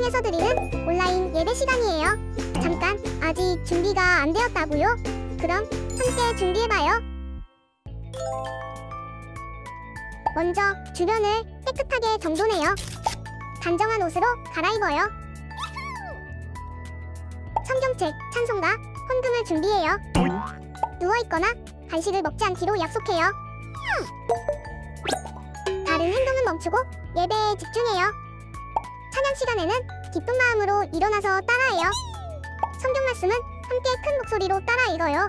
방송에서 드리는 온라인 예배 시간이에요. 잠깐, 아직 준비가 안 되었다고요? 그럼 함께 준비해봐요. 먼저 주변을 깨끗하게 정돈해요. 단정한 옷으로 갈아입어요. 성경책, 찬송가, 헌금을 준비해요. 누워있거나 간식을 먹지 않기로 약속해요. 다른 행동은 멈추고 예배에 집중해요. 찬양 시간에는 기쁜 마음으로 일어나서 따라해요. 성경 말씀은 함께 큰 목소리로 따라 읽어요.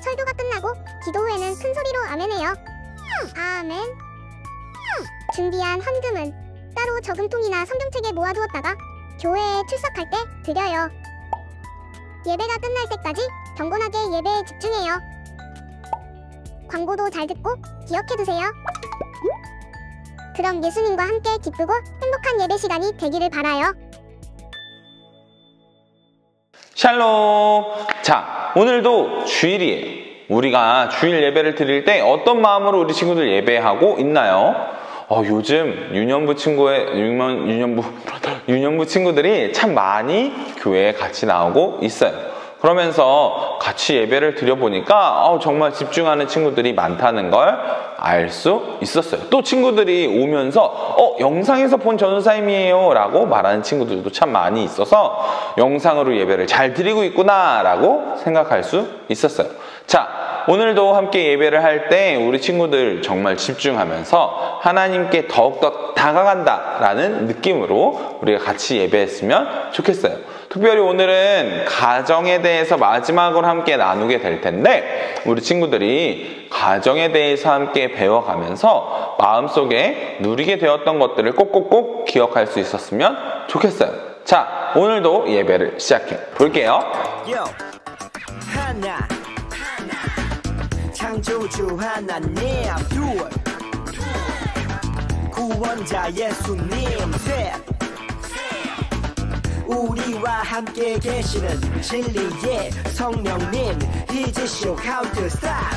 설교가 끝나고 기도 후에는 큰 소리로 아멘해요. 아멘. 준비한 헌금은 따로 저금통이나 성경책에 모아두었다가 교회에 출석할 때 드려요. 예배가 끝날 때까지 경건하게 예배에 집중해요. 광고도 잘 듣고 기억해두세요. 그럼 예수님과 함께 기쁘고 행복한 예배 시간이 되기를 바라요. 샬롬. 자, 오늘도 주일이에요. 우리가 주일 예배를 드릴 때 어떤 마음으로 우리 친구들 예배하고 있나요? 요즘 유년부 친구들이 참 많이 교회에 같이 나오고 있어요. 그러면서 같이 예배를 드려보니까 정말 집중하는 친구들이 많다는 걸 알 수 있었어요. 또 친구들이 오면서 영상에서 본 전도사님이에요 라고 말하는 친구들도 참 많이 있어서 영상으로 예배를 잘 드리고 있구나 라고 생각할 수 있었어요. 자, 오늘도 함께 예배를 할 때 우리 친구들 정말 집중하면서 하나님께 더욱더 다가간다 라는 느낌으로 우리가 같이 예배했으면 좋겠어요. 특별히 오늘은 가정에 대해서 마지막으로 함께 나누게 될 텐데 우리 친구들이 가정에 대해서 함께 배워가면서 마음속에 누리게 되었던 것들을 꼭꼭꼭 기억할 수 있었으면 좋겠어요. 자, 오늘도 예배를 시작해 볼게요. 하나 창조주 하나님, 둘 구원자 예수님, 셋 우리와 함께 계시는 진리의 성령님, He's show how to stop.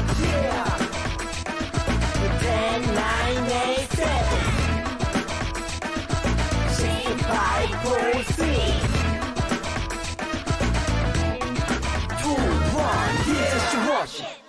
10, 9, 8, 7 6, 5, 4, 3 2, 1 He's show worship.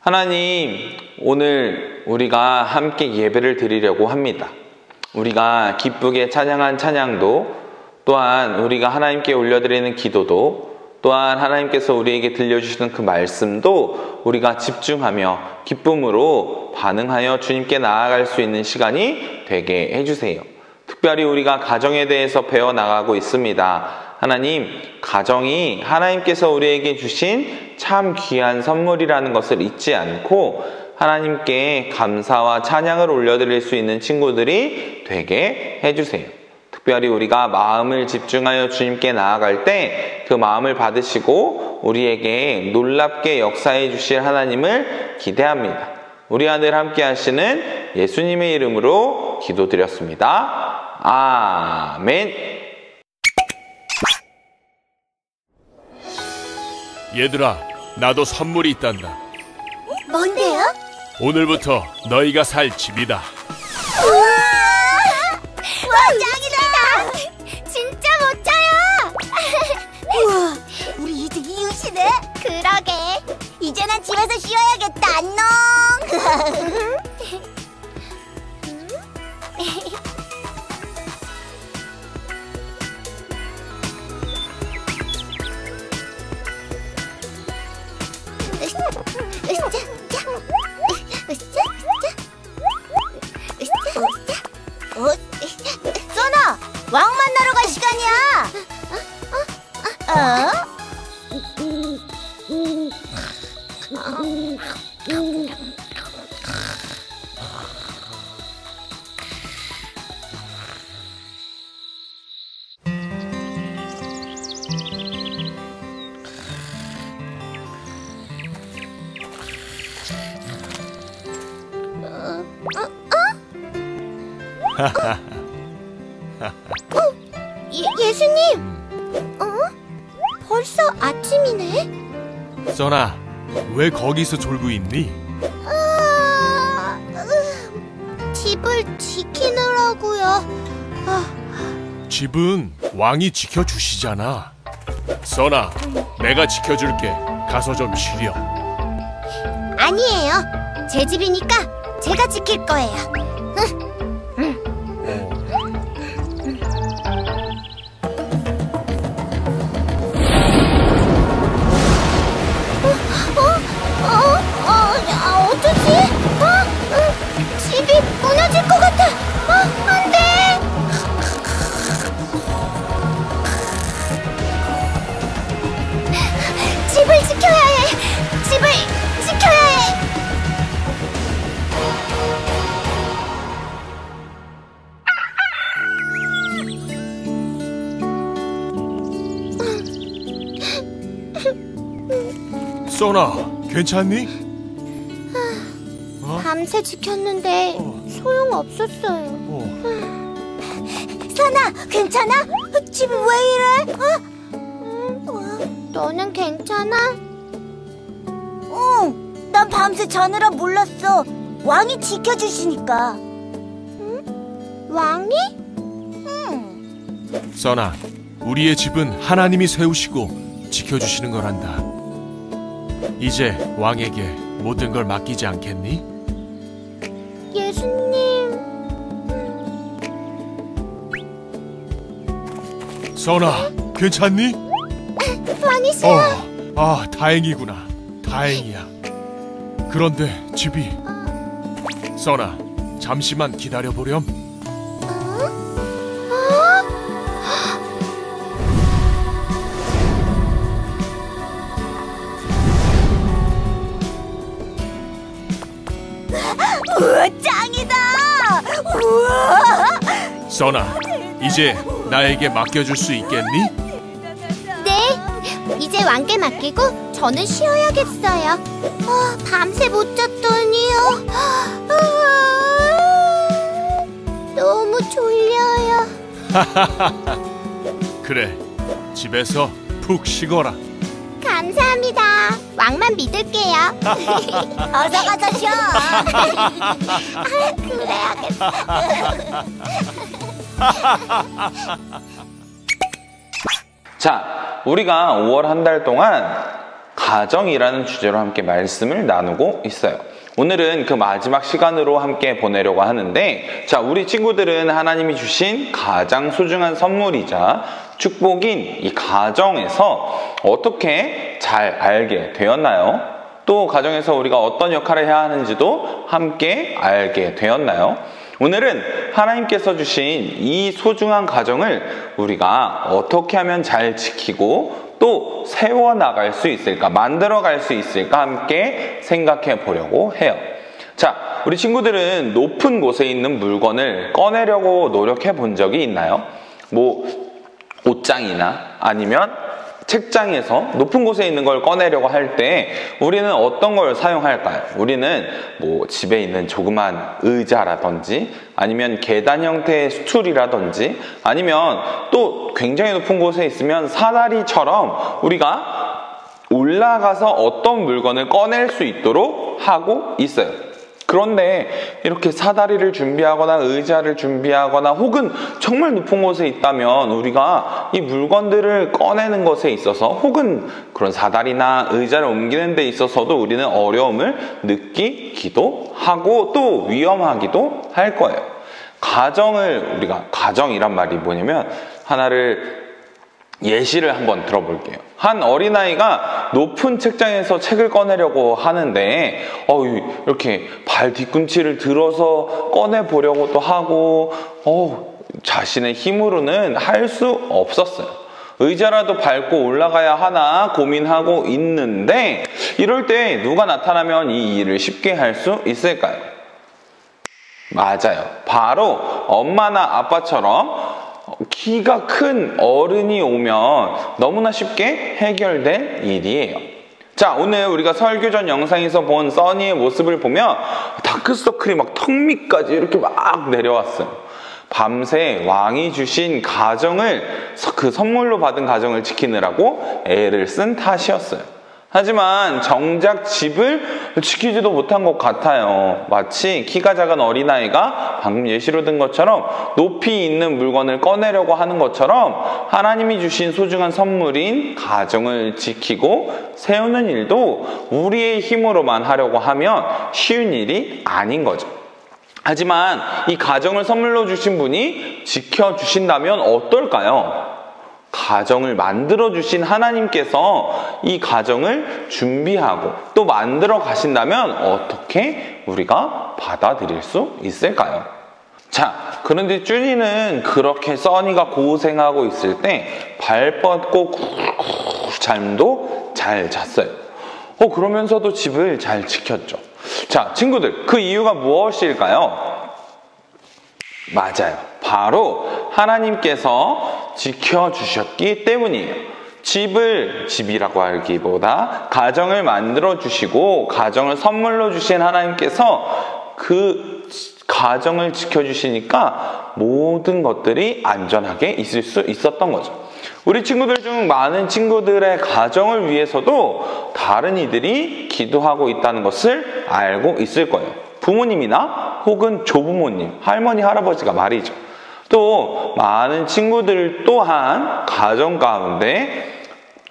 하나님, 오늘 우리가 함께 예배를 드리려고 합니다. 우리가 기쁘게 찬양한 찬양도, 또한 우리가 하나님께 올려드리는 기도도, 또한 하나님께서 우리에게 들려주시는 그 말씀도 우리가 집중하며 기쁨으로 반응하여 주님께 나아갈 수 있는 시간이 되게 해주세요. 특별히 우리가 가정에 대해서 배워나가고 있습니다. 하나님, 가정이 하나님께서 우리에게 주신 참 귀한 선물이라는 것을 잊지 않고 하나님께 감사와 찬양을 올려드릴 수 있는 친구들이 되게 해주세요. 특별히 우리가 마음을 집중하여 주님께 나아갈 때 그 마음을 받으시고 우리에게 놀랍게 역사해 주실 하나님을 기대합니다. 우리 아들 함께 하시는 예수님의 이름으로 기도드렸습니다. 아멘. 얘들아, 나도 선물이 있단다. 뭔데요? 오늘부터 너희가 살 집이다. 와, 짱이다! 진짜 멋져요! 우와, 우리 이제 이웃이네? 그러게. 이제 난 집에서 쉬어야겠다, 안녕! 써나! 왕 만나러 갈 시간이야! 예수님! 벌써 아침이네? 써나, 왜 거기서 졸고 있니? 집을 지키느라고요. 집은 왕이 지켜주시잖아. 써나, 내가 지켜줄게. 가서 좀 쉬려. 아니에요. 제 집이니까 제가 지킬 거예요. 어쩌지? 집이 무너질 것 같아. 안 돼. 집을 지켜야 해. 집을 지켜야 해. 써나, 괜찮니? 밤새 지켰는데 소용없었어요. 선아, 괜찮아? 집이 왜 이래? 너는 괜찮아? 응, 난 밤새 자느라 몰랐어. 왕이 지켜주시니까. 응? 왕이? 응. 써나, 우리의 집은 하나님이 세우시고 지켜주시는 거란다. 이제 왕에게 모든 걸 맡기지 않겠니? 예수님. 써나, 괜찮니? 왕이시여. 다행이구나. 다행이야. 그런데 집이... 써나, 잠시만 기다려보렴. 우와, 짱이다! 우와! 써나, 이제 나에게 맡겨줄 수 있겠니? 네, 이제 왕께 맡기고 저는 쉬어야겠어요. 밤새 못 잤더니요. 너무 졸려요. 그래, 집에서 푹 쉬거라. 감사합니다. 왕만 믿을게요. 어서 가서 쉬어. 그래야겠어. 자, 우리가 5월 한 달 동안 가정이라는 주제로 함께 말씀을 나누고 있어요. 오늘은 그 마지막 시간으로 함께 보내려고 하는데, 자, 우리 친구들은 하나님이 주신 가장 소중한 선물이자 축복인 이 가정에서 어떻게 잘 알게 되었나요? 또 가정에서 우리가 어떤 역할을 해야 하는지도 함께 알게 되었나요? 오늘은 하나님께서 주신 이 소중한 가정을 우리가 어떻게 하면 잘 지키고 또 세워나갈 수 있을까, 만들어갈 수 있을까 함께 생각해 보려고 해요. 자, 우리 친구들은 높은 곳에 있는 물건을 꺼내려고 노력해 본 적이 있나요? 옷장이나 아니면 책장에서 높은 곳에 있는 걸 꺼내려고 할 때 우리는 어떤 걸 사용할까요? 우리는 집에 있는 조그만 의자라든지 아니면 계단 형태의 스툴이라든지 아니면 또 굉장히 높은 곳에 있으면 사다리처럼 우리가 올라가서 어떤 물건을 꺼낼 수 있도록 하고 있어요. 그런데 이렇게 사다리를 준비하거나 의자를 준비하거나 혹은 정말 높은 곳에 있다면 우리가 이 물건들을 꺼내는 것에 있어서 혹은 그런 사다리나 의자를 옮기는 데 있어서도 우리는 어려움을 느끼기도 하고 또 위험하기도 할 거예요. 가정이란 말이 뭐냐면 하나를 예시를 한번 들어볼게요. 한 어린아이가 높은 책장에서 책을 꺼내려고 하는데 이렇게 발 뒤꿈치를 들어서 꺼내보려고 또 하고 자신의 힘으로는 할 수 없었어요. 의자라도 밟고 올라가야 하나 고민하고 있는데 이럴 때 누가 나타나면 이 일을 쉽게 할 수 있을까요? 맞아요. 바로 엄마나 아빠처럼 키가 큰 어른이 오면 너무나 쉽게 해결될 일이에요. 자, 오늘 우리가 설교 전 영상에서 본 써니의 모습을 보면 다크서클이 막 턱 밑까지 이렇게 막 내려왔어요. 밤새 왕이 주신 그 선물로 받은 가정을 지키느라고 애를 쓴 탓이었어요. 하지만 정작 집을 지키지도 못한 것 같아요. 마치 키가 작은 어린아이가 방금 예시로 든 것처럼 높이 있는 물건을 꺼내려고 하는 것처럼 하나님이 주신 소중한 선물인 가정을 지키고 세우는 일도 우리의 힘으로만 하려고 하면 쉬운 일이 아닌 거죠. 하지만 이 가정을 선물로 주신 분이 지켜주신다면 어떨까요? 가정을 만들어주신 하나님께서 이 가정을 준비하고 또 만들어 가신다면 어떻게 우리가 받아들일 수 있을까요? 자, 그런데 쭈니는 그렇게 써니가 고생하고 있을 때 발 뻗고 잠도 잘 잤어요. 그러면서도 집을 잘 지켰죠. 자, 친구들, 그 이유가 무엇일까요? 맞아요. 바로 하나님께서 지켜주셨기 때문이에요. 집이라고 하기보다 가정을 만들어 주시고 가정을 선물로 주신 하나님께서 그 가정을 지켜주시니까 모든 것들이 안전하게 있을 수 있었던 거죠. 우리 친구들 중 많은 친구들의 가정을 위해서도 다른 이들이 기도하고 있다는 것을 알고 있을 거예요. 부모님이나 혹은 조부모님, 할머니, 할아버지가 말이죠. 또 많은 친구들 또한 가정 가운데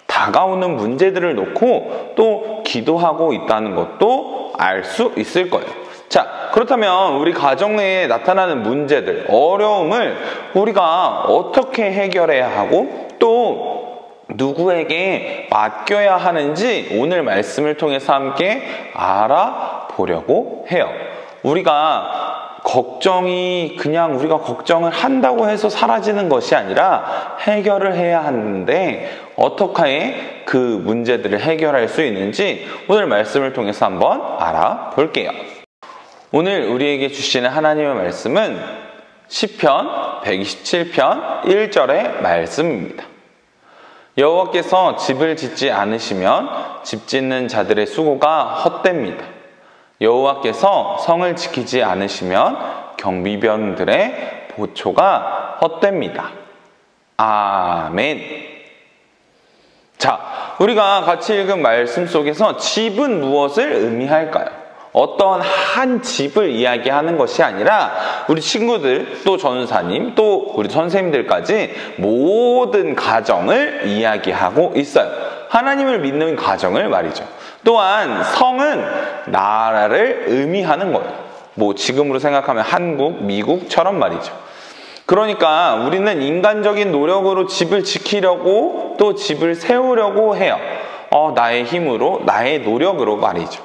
다가오는 문제들을 놓고 또 기도하고 있다는 것도 알 수 있을 거예요. 자, 그렇다면 우리 가정에 나타나는 문제들, 어려움을 우리가 어떻게 해결해야 하고 또 누구에게 맡겨야 하는지 오늘 말씀을 통해서 함께 알아보려고 해요. 우리가 걱정을 한다고 해서 사라지는 것이 아니라 해결을 해야 하는데 어떻게 그 문제들을 해결할 수 있는지 오늘 말씀을 통해서 한번 알아볼게요. 오늘 우리에게 주시는 하나님의 말씀은 시편 127편 1절의 말씀입니다. 여호와께서 집을 짓지 않으시면 집 짓는 자들의 수고가 헛됩니다. 여호와께서 성을 지키지 않으시면 경비병들의 보초가 헛됩니다. 아멘. 자, 우리가 같이 읽은 말씀 속에서 집은 무엇을 의미할까요? 어떤 한 집을 이야기하는 것이 아니라 우리 친구들, 또 전사님, 또 우리 선생님들까지 모든 가정을 이야기하고 있어요. 하나님을 믿는 가정을 말이죠. 또한 성은 나라를 의미하는 거예요. 뭐 지금으로 생각하면 한국, 미국처럼 말이죠. 그러니까 우리는 인간적인 노력으로 집을 지키려고 또 집을 세우려고 해요. 나의 힘으로, 나의 노력으로 말이죠.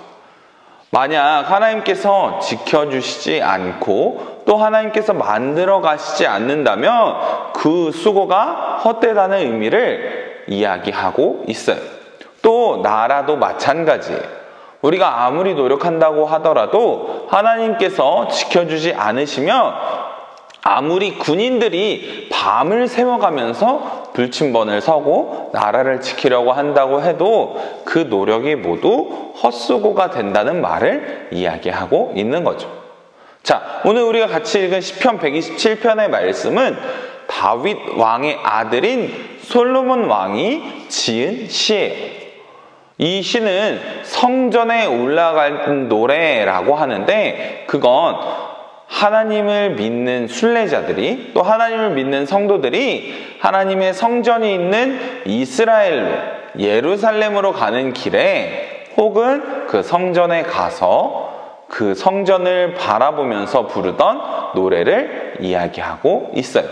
만약 하나님께서 지켜주시지 않고 또 하나님께서 만들어 가시지 않는다면 그 수고가 헛되다는 의미를 이야기하고 있어요. 또 나라도 마찬가지예요. 우리가 아무리 노력한다고 하더라도 하나님께서 지켜주지 않으시면 아무리 군인들이 밤을 새워가면서 불침번을 서고 나라를 지키려고 한다고 해도 그 노력이 모두 헛수고가 된다는 말을 이야기하고 있는 거죠. 자, 오늘 우리가 같이 읽은 시편 127편의 말씀은 다윗 왕의 아들인 솔로몬 왕이 지은 시예요. 이 시는 성전에 올라간 노래라고 하는데 그건 하나님을 믿는 순례자들이 또 하나님을 믿는 성도들이 하나님의 성전이 있는 이스라엘로 예루살렘으로 가는 길에 혹은 그 성전에 가서 그 성전을 바라보면서 부르던 노래를 이야기하고 있어요.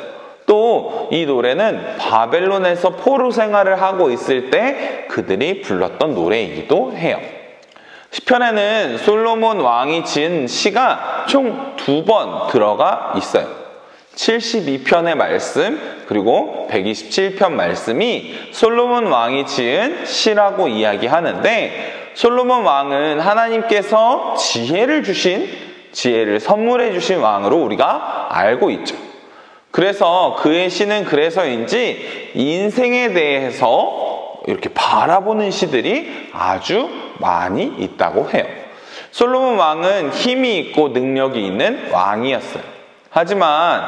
또 이 노래는 바벨론에서 포로 생활을 하고 있을 때 그들이 불렀던 노래이기도 해요. 시편에는 솔로몬 왕이 지은 시가 총 2번 들어가 있어요. 72편의 말씀 그리고 127편 말씀이 솔로몬 왕이 지은 시라고 이야기하는데 솔로몬 왕은 하나님께서 지혜를 선물해 주신 왕으로 우리가 알고 있죠. 그래서 그의 시는 그래서인지 인생에 대해서 이렇게 바라보는 시들이 아주 많이 있다고 해요. 솔로몬 왕은 힘이 있고 능력이 있는 왕이었어요. 하지만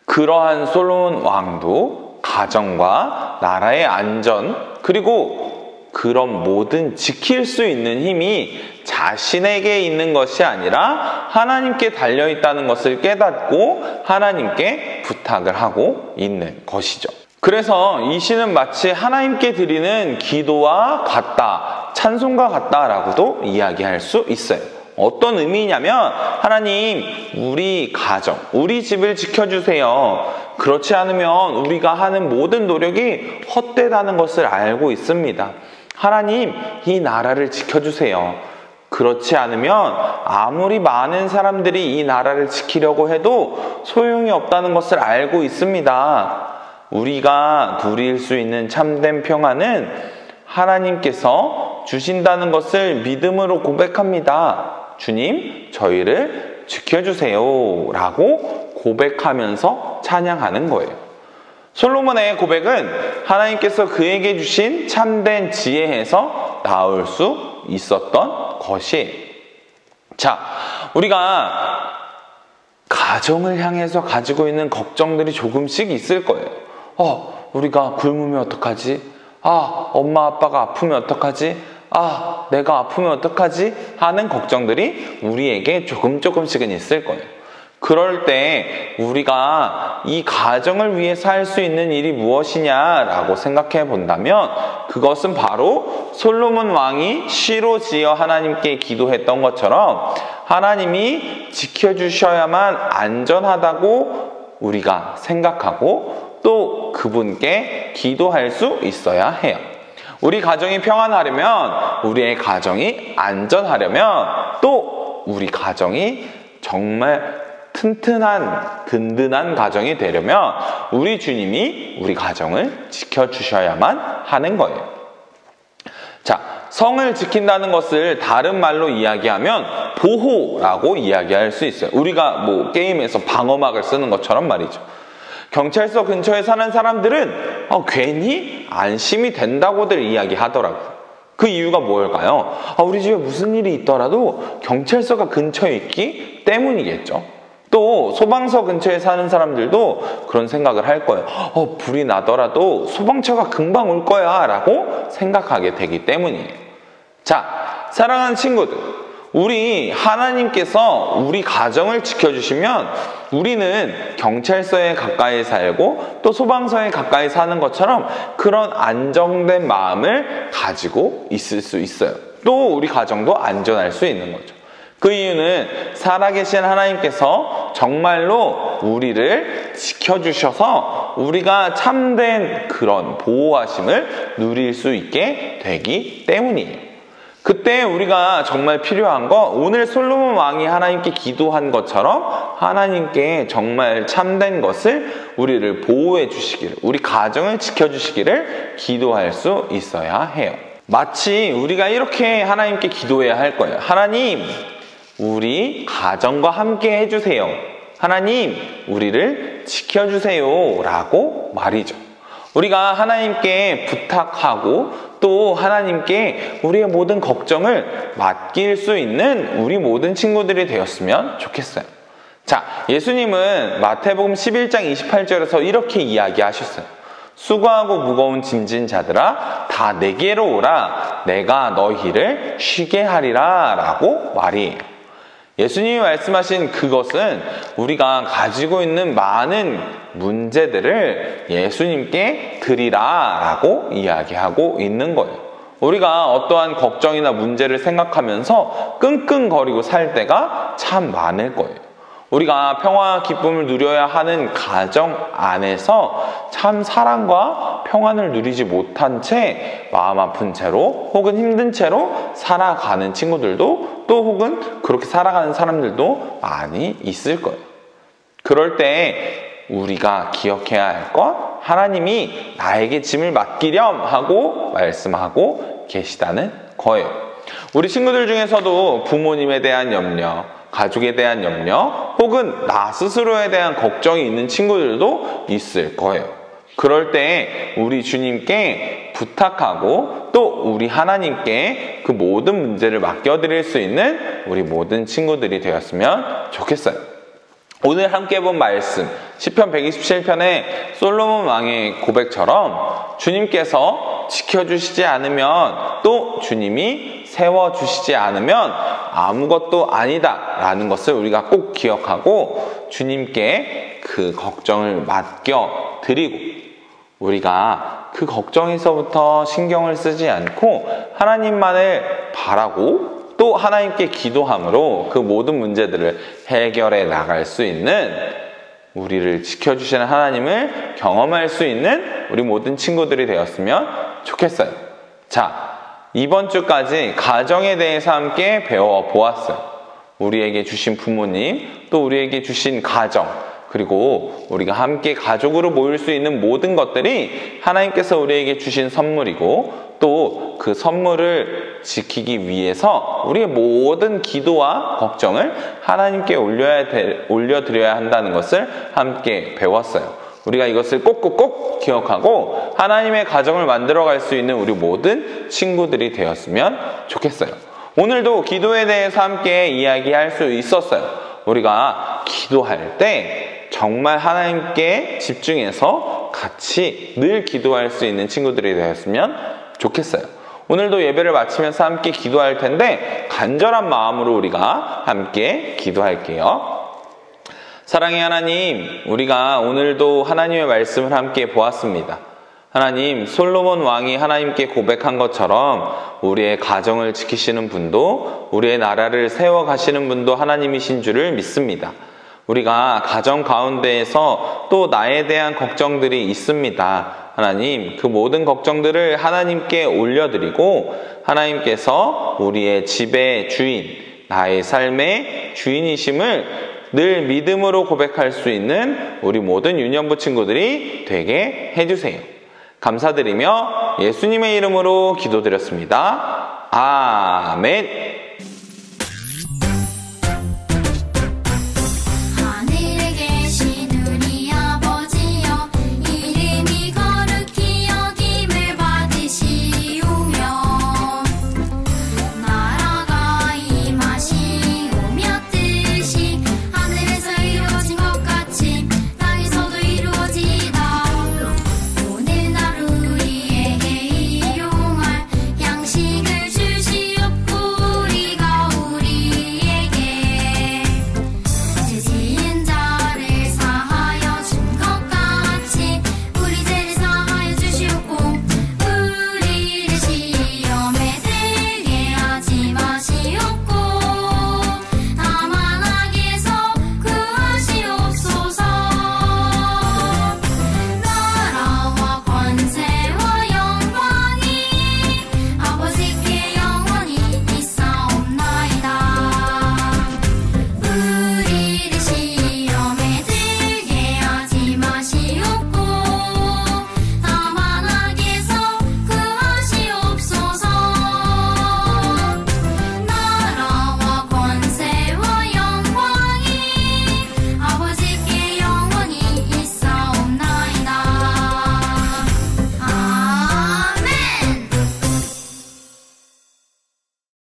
그러한 솔로몬 왕도 가정과 나라의 안전 그리고 그런 모든 지킬 수 있는 힘이 자신에게 있는 것이 아니라 하나님께 달려있다는 것을 깨닫고 하나님께 부탁을 하고 있는 것이죠. 그래서 이 시는 마치 하나님께 드리는 기도와 같다, 찬송과 같다라고도 이야기할 수 있어요. 어떤 의미냐면 하나님, 우리 가정, 우리 집을 지켜주세요. 그렇지 않으면 우리가 하는 모든 노력이 헛되다는 것을 알고 있습니다. 하나님, 이 나라를 지켜주세요. 그렇지 않으면 아무리 많은 사람들이 이 나라를 지키려고 해도 소용이 없다는 것을 알고 있습니다. 우리가 누릴 수 있는 참된 평안은 하나님께서 주신다는 것을 믿음으로 고백합니다. 주님, 저희를 지켜주세요 라고 고백하면서 찬양하는 거예요. 솔로몬의 고백은 하나님께서 그에게 주신 참된 지혜에서 나올 수 있었던 것이에요. 자, 우리가 가정을 향해서 가지고 있는 걱정들이 조금씩 있을 거예요. 우리가 굶으면 어떡하지? 엄마 아빠가 아프면 어떡하지? 내가 아프면 어떡하지? 하는 걱정들이 우리에게 조금씩은 있을 거예요. 그럴 때 우리가 이 가정을 위해서 할 수 있는 일이 무엇이냐라고 생각해 본다면 그것은 바로 솔로몬 왕이 시로 지어 하나님께 기도했던 것처럼 하나님이 지켜주셔야만 안전하다고 우리가 생각하고 또 그분께 기도할 수 있어야 해요. 우리 가정이 평안하려면, 우리의 가정이 안전하려면, 또 우리 가정이 정말 튼튼한, 든든한 가정이 되려면 우리 주님이 우리 가정을 지켜주셔야만 하는 거예요. 자, 성을 지킨다는 것을 다른 말로 이야기하면 보호라고 이야기할 수 있어요. 우리가 뭐 게임에서 방어막을 쓰는 것처럼 말이죠. 경찰서 근처에 사는 사람들은 괜히 안심이 된다고들 이야기하더라고요. 그 이유가 뭘까요? 우리 집에 무슨 일이 있더라도 경찰서가 근처에 있기 때문이겠죠. 또 소방서 근처에 사는 사람들도 그런 생각을 할 거예요. 불이 나더라도 소방차가 금방 올 거야 라고 생각하게 되기 때문이에요. 자, 사랑하는 친구들, 우리 하나님께서 우리 가정을 지켜주시면 우리는 경찰서에 가까이 살고 또 소방서에 가까이 사는 것처럼 그런 안정된 마음을 가지고 있을 수 있어요. 또 우리 가정도 안전할 수 있는 거죠. 그 이유는 살아계신 하나님께서 정말로 우리를 지켜주셔서 우리가 참된 그런 보호하심을 누릴 수 있게 되기 때문이에요. 그때 우리가 정말 필요한 거, 오늘 솔로몬 왕이 하나님께 기도한 것처럼 하나님께 정말 참된 것을 우리를 보호해 주시기를, 우리 가정을 지켜주시기를 기도할 수 있어야 해요. 마치 우리가 이렇게 하나님께 기도해야 할 거예요. 하나님, 우리 가정과 함께 해주세요. 하나님, 우리를 지켜주세요. 라고 말이죠. 우리가 하나님께 부탁하고 또 하나님께 우리의 모든 걱정을 맡길 수 있는 우리 모든 친구들이 되었으면 좋겠어요. 자, 예수님은 마태복음 11장 28절에서 이렇게 이야기하셨어요. 수고하고 무거운 짐진 자들아, 다 내게로 오라. 내가 너희를 쉬게 하리라. 라고 말이에요. 예수님이 말씀하신 그것은 우리가 가지고 있는 많은 문제들을 예수님께 드리라 라고 이야기하고 있는 거예요. 우리가 어떠한 걱정이나 문제를 생각하면서 끙끙거리고 살 때가 참 많을 거예요. 우리가 평화와 기쁨을 누려야 하는 가정 안에서 참 사랑과 평안을 누리지 못한 채 마음 아픈 채로 혹은 힘든 채로 살아가는 친구들도 또 혹은 그렇게 살아가는 사람들도 많이 있을 거예요. 그럴 때 우리가 기억해야 할 것, 하나님이 나에게 짐을 맡기렴 하고 말씀하고 계시다는 거예요. 우리 친구들 중에서도 부모님에 대한 염려, 가족에 대한 염려, 혹은 나 스스로에 대한 걱정이 있는 친구들도 있을 거예요. 그럴 때 우리 주님께 부탁하고 또 우리 하나님께 그 모든 문제를 맡겨드릴 수 있는 우리 모든 친구들이 되었으면 좋겠어요. 오늘 함께 본 말씀, 시편 127편의 솔로몬 왕의 고백처럼 주님께서 지켜주시지 않으면 또 주님이 세워주시지 않으면 아무것도 아니다 라는 것을 우리가 꼭 기억하고 주님께 그 걱정을 맡겨드리고 우리가 그 걱정에서부터 신경을 쓰지 않고 하나님만을 바라고 또 하나님께 기도함으로 그 모든 문제들을 해결해 나갈 수 있는, 우리를 지켜주시는 하나님을 경험할 수 있는 우리 모든 친구들이 되었으면 좋겠어요. 자, 이번 주까지 가정에 대해서 함께 배워보았어요. 우리에게 주신 부모님, 또 우리에게 주신 가정, 그리고 우리가 함께 가족으로 모일 수 있는 모든 것들이 하나님께서 우리에게 주신 선물이고 또 그 선물을 지키기 위해서 우리의 모든 기도와 걱정을 하나님께 올려드려야 한다는 것을 함께 배웠어요. 우리가 이것을 꼭꼭꼭 기억하고 하나님의 가정을 만들어갈 수 있는 우리 모든 친구들이 되었으면 좋겠어요. 오늘도 기도에 대해서 함께 이야기할 수 있었어요. 우리가 기도할 때 정말 하나님께 집중해서 같이 늘 기도할 수 있는 친구들이 되었으면 좋겠어요. 오늘도 예배를 마치면서 함께 기도할 텐데 간절한 마음으로 우리가 함께 기도할게요. 사랑의 하나님, 우리가 오늘도 하나님의 말씀을 함께 보았습니다. 하나님, 솔로몬 왕이 하나님께 고백한 것처럼 우리의 가정을 지키시는 분도 우리의 나라를 세워가시는 분도 하나님이신 줄을 믿습니다. 우리가 가정 가운데에서 또 나에 대한 걱정들이 있습니다. 하나님, 그 모든 걱정들을 하나님께 올려드리고 하나님께서 우리의 집의 주인, 나의 삶의 주인이심을 늘 믿음으로 고백할 수 있는 우리 모든 유년부 친구들이 되게 해주세요. 감사드리며 예수님의 이름으로 기도드렸습니다. 아멘.